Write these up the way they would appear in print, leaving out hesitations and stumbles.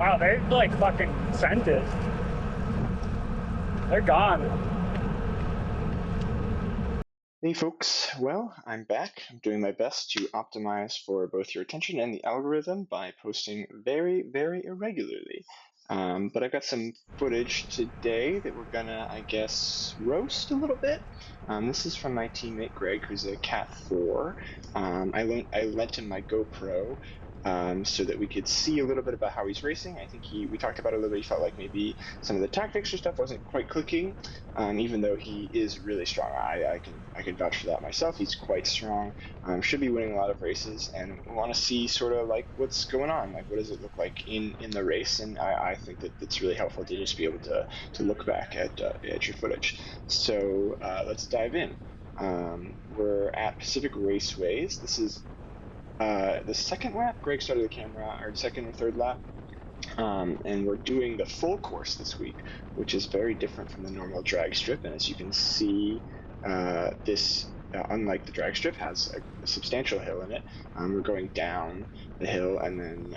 Wow, they like fucking sent it. They're gone. Hey folks, well, I'm back. I'm doing my best to optimize for both your attention and the algorithm by posting very, very irregularly. But I've got some footage today that we're gonna, I guess, roast a little bit. This is from my teammate Greg, who's a Cat 4. I lent him my GoPro so that we could see a little bit about how he's racing. I think we talked about it a little bit. He felt like maybe some of the tactics or stuff wasn't quite clicking, even though he is really strong. I can vouch for that myself. He's quite strong. Should be winning a lot of races, and want to see sort of like what's going on. Like what does it look like in the race? And I think that it's really helpful to just be able to look back at your footage. So let's dive in. We're at Pacific Raceways. This is the second lap. Greg started the camera, or second or third lap. And we're doing the full course this week, which is very different from the normal drag strip. And as you can see, this, unlike the drag strip, has a substantial hill in it. We're going down the hill, and then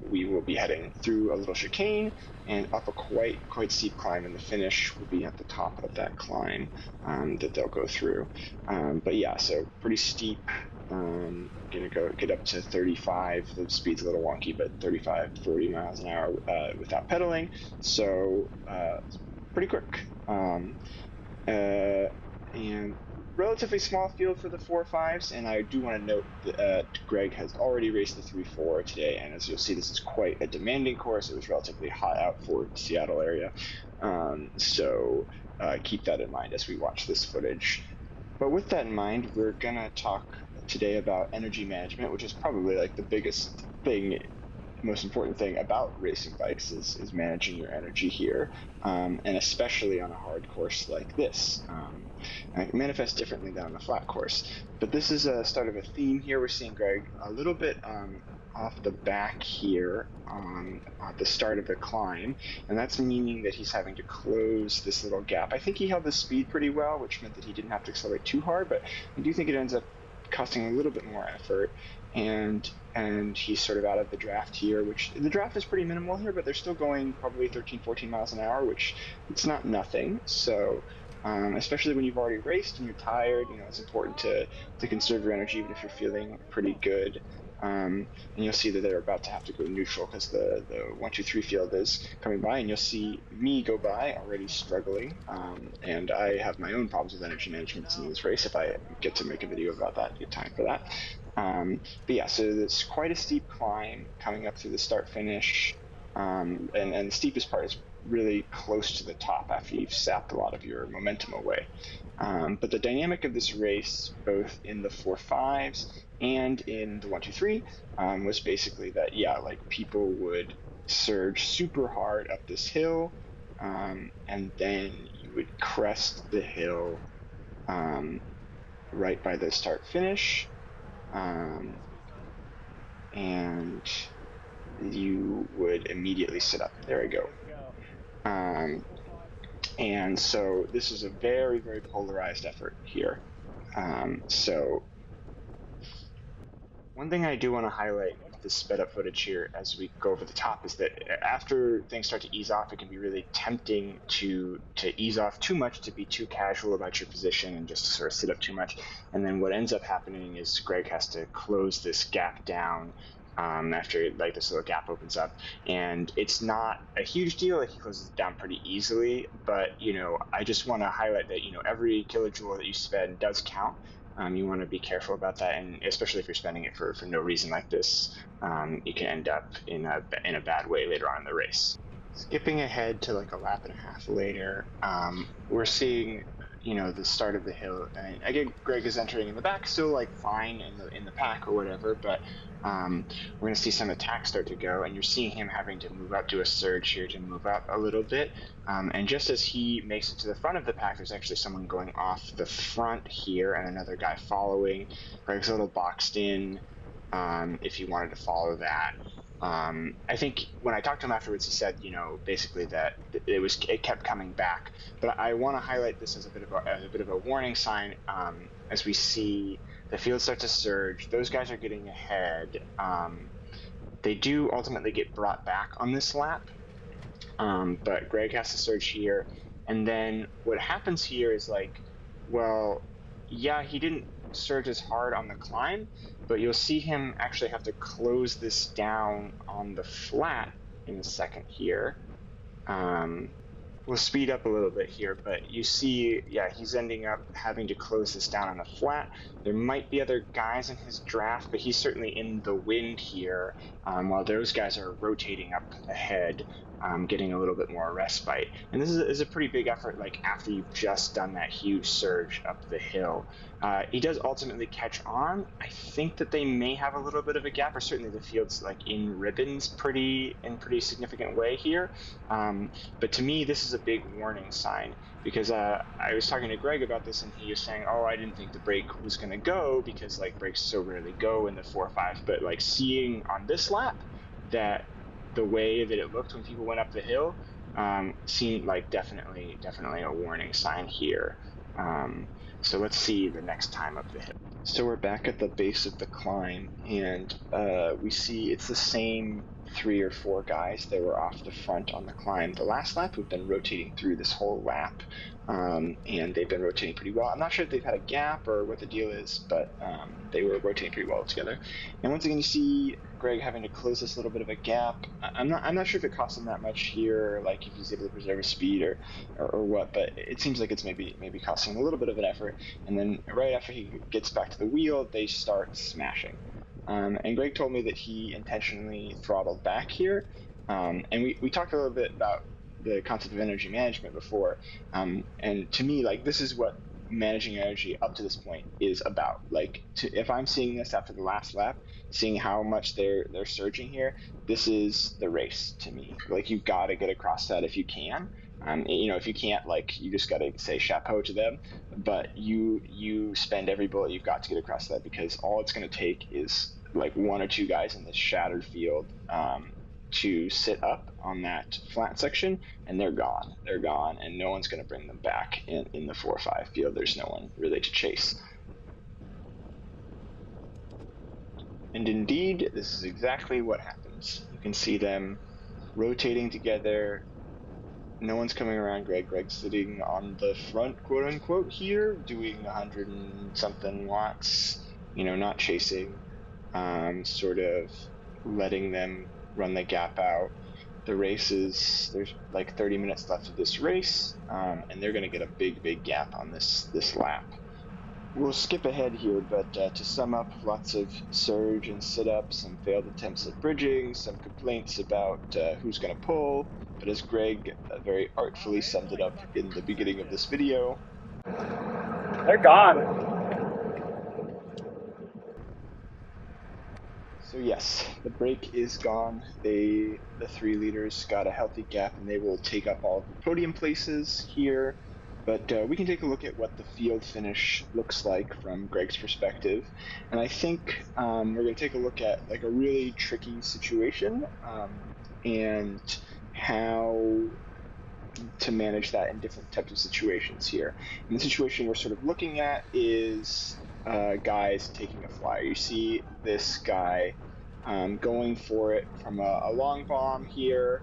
we will be heading through a little chicane and up a quite steep climb. And the finish will be at the top of that climb that they'll go through. But yeah, so pretty steep. Gonna go get up to 35. The speed's a little wonky, but 35, 40 miles an hour without pedaling. So pretty quick. And relatively small field for the 4.5s. And I do want to note that Greg has already raced the 3.4 today. And as you'll see, this is quite a demanding course. It was relatively hot out for the Seattle area. So keep that in mind as we watch this footage. But with that in mind, we're going to talk today about energy management, which is probably like the biggest thing, most important thing about racing bikes is managing your energy here, and especially on a hard course like this. And it manifests differently than on a flat course. But this is a start of a theme here. We're seeing Greg a little bit off the back here at the start of the climb, and that's meaning that he's having to close this little gap. I think he held the speed pretty well, which meant that he didn't have to accelerate too hard, but I do think it ends up costing a little bit more effort, and he's sort of out of the draft here, which the draft is pretty minimal here, but they're still going probably 13, 14 miles an hour, which it's not nothing. So especially when you've already raced and you're tired, it's important to conserve your energy even if you're feeling pretty good. And you'll see that they're about to have to go neutral because the 1-2-3 field is coming by, and you'll see me go by already struggling. And I have my own problems with energy management in this race. If I get to make a video about that, get time for that. But yeah, so it's quite a steep climb coming up through the start finish. And the steepest part is really close to the top after you've sapped a lot of your momentum away. But the dynamic of this race, both in the 4.5s and in the 1-2-3, was basically that, yeah, like people would surge super hard up this hill, and then you would crest the hill right by the start finish, and you would immediately sit up. There we go. And so this is a very, very polarized effort here. So one thing I do want to highlight with this sped up footage here as we go over the top is that after things start to ease off, it can be really tempting to ease off too much, to be too casual about your position and just to sort of sit up too much. And then what ends up happening is Greg has to close this gap down after like this little gap opens up, and it's not a huge deal. Like he closes it down pretty easily, but I just want to highlight that every kilojoule that you spend does count. You want to be careful about that, and especially if you're spending it for no reason like this, you can end up in a bad way later on in the race. Skipping ahead to like a lap and a half later, we're seeing the start of the hill, and again Greg is entering in the back, still like fine in the pack or whatever, but we're going to see some attacks start to go, and you're seeing him having to move up to a surge here to move up a little bit, and just as he makes it to the front of the pack, there's actually someone going off the front here and another guy following. Greg's a little boxed in if you wanted to follow that. I think when I talked to him afterwards, he said, basically that it kept coming back. But I want to highlight this as a bit of a warning sign. As we see the field start to surge, those guys are getting ahead, They do ultimately get brought back on this lap, but Greg has to surge here. And then what happens here is like, well, yeah, he didn't surge as hard on the climb, but you'll see him actually have to close this down on the flat in a second here. We'll speed up a little bit here, but you see, yeah, he's ending up having to close this down on the flat. There might be other guys in his draft, but he's certainly in the wind here, while those guys are rotating up ahead, getting a little bit more respite. And this is a pretty big effort, like after you've just done that huge surge up the hill. He does ultimately catch on. I think that they may have a little bit of a gap, or certainly the field's like in ribbons in pretty significant way here. But to me, this is a big warning sign, because I was talking to Greg about this, and he was saying, "Oh, I didn't think the break was going to go because like breaks so rarely go in the 4.5." But like seeing on this lap that the way that it looked when people went up the hill seemed like definitely a warning sign here. So let's see the next time up the hill. So we're back at the base of the climb, and we see it's the same 3 or 4 guys that were off the front on the climb the last lap who've been rotating through this whole lap, and they've been rotating pretty well. I'm not sure if they've had a gap or what the deal is, but they were rotating pretty well together. And once again, you see Greg having to close this little bit of a gap. I'm not sure if it cost him that much here, like if he's able to preserve his speed or what, but it seems like it's maybe costing him a little bit of an effort. And then right after he gets back to the wheel, they start smashing. And Greg told me that he intentionally throttled back here. And we talked a little bit about the concept of energy management before. And to me, like, this is what managing energy up to this point is about. Like, if I'm seeing this after the last lap, seeing how much they're surging here, this is the race to me. Like, you've got to get across that if you can. If you can't, like, you just got to say chapeau to them. But you spend every bullet you've got to get across that, because all it's going to take is like 1 or 2 guys in this shattered field to sit up on that flat section, and they're gone. They're gone, and no one's going to bring them back in the 4-5 field. There's no one really to chase. And indeed, this is exactly what happens. You can see them rotating together. No one's coming around Greg. Greg's sitting on the front, quote unquote, here, doing 100 and something watts, not chasing, sort of letting them run the gap out. The race there's like 30 minutes left of this race, and they're going to get a big gap on this lap. We'll skip ahead here, but to sum up, lots of surge and sit-ups, some failed attempts at bridging, some complaints about who's going to pull. But as Greg very artfully summed it up in the beginning of this video, they're gone. So yes, the break is gone. The 3 leaders got a healthy gap, and they will take up all of the podium places here. But we can take a look at what the field finish looks like from Greg's perspective. And I think we're going to take a look at like a really tricky situation and how to manage that in different types of situations here. And the situation we're sort of looking at is guys taking a flyer. You see this guy going for it from a long bomb here.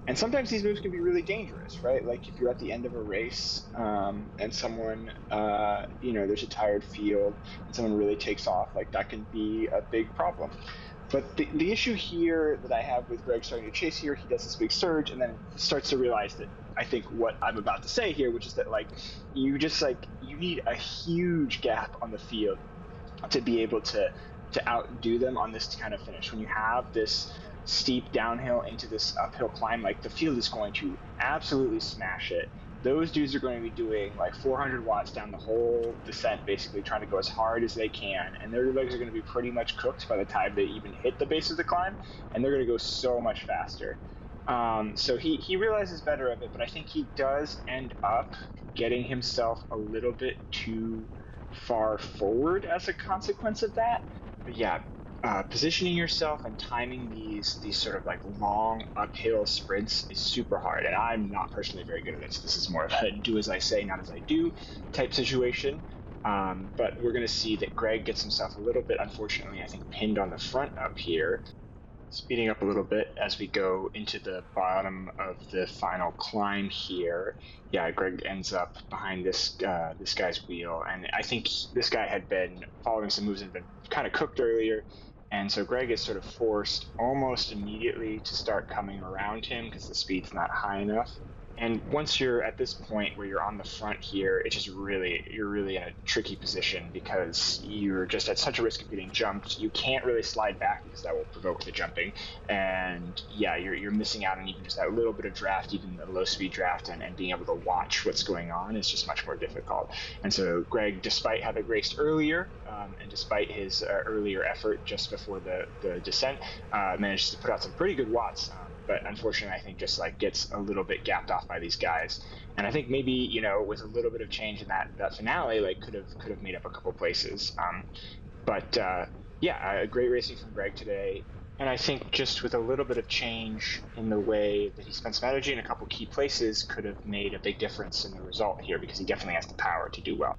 And sometimes these moves can be really dangerous, right? Like if you're at the end of a race and someone, there's a tired field and someone really takes off, like that can be a big problem. But the issue here that I have with Greg starting to chase here, he does this big surge and then starts to realize that I think what I'm about to say here, which is that like you need a huge gap on the field to be able to outdo them on this kind of finish. When you have this steep downhill into this uphill climb, like the field is going to absolutely smash it. Those dudes are going to be doing like 400 watts down the whole descent, basically trying to go as hard as they can, and their legs are going to be pretty much cooked by the time they even hit the base of the climb, and they're going to go so much faster. So he realizes better of it, but I think he does end up getting himself a little bit too far forward as a consequence of that. But yeah, positioning yourself and timing these sort of like long uphill sprints is super hard, and I'm not personally very good at it. So this is more of a do as I say, not as I do type situation. But we're going to see that Greg gets himself a little bit, unfortunately, I think, pinned on the front up here. Speeding up a little bit as we go into the bottom of the final climb here. Yeah, Greg ends up behind this guy's wheel, and I think this guy had been following some moves and been kind of cooked earlier, and so Greg is sort of forced almost immediately to start coming around him because the speed's not high enough. And once you're at this point where you're on the front here, it's just really, you're really in a tricky position because you're just at such a risk of getting jumped. You can't really slide back because that will provoke the jumping. And yeah, you're missing out on even just that little bit of draft, even a low speed draft, and being able to watch what's going on is just much more difficult. And so Greg, despite having raced earlier, and despite his earlier effort just before the descent, managed to put out some pretty good watts. But unfortunately, I think just like gets a little bit gapped off by these guys. And I think maybe with a little bit of change in that finale, like could have made up a couple places. But yeah, great racing from Greg today. And I think just with a little bit of change in the way that he spent some energy in a couple key places could have made a big difference in the result here because he definitely has the power to do well.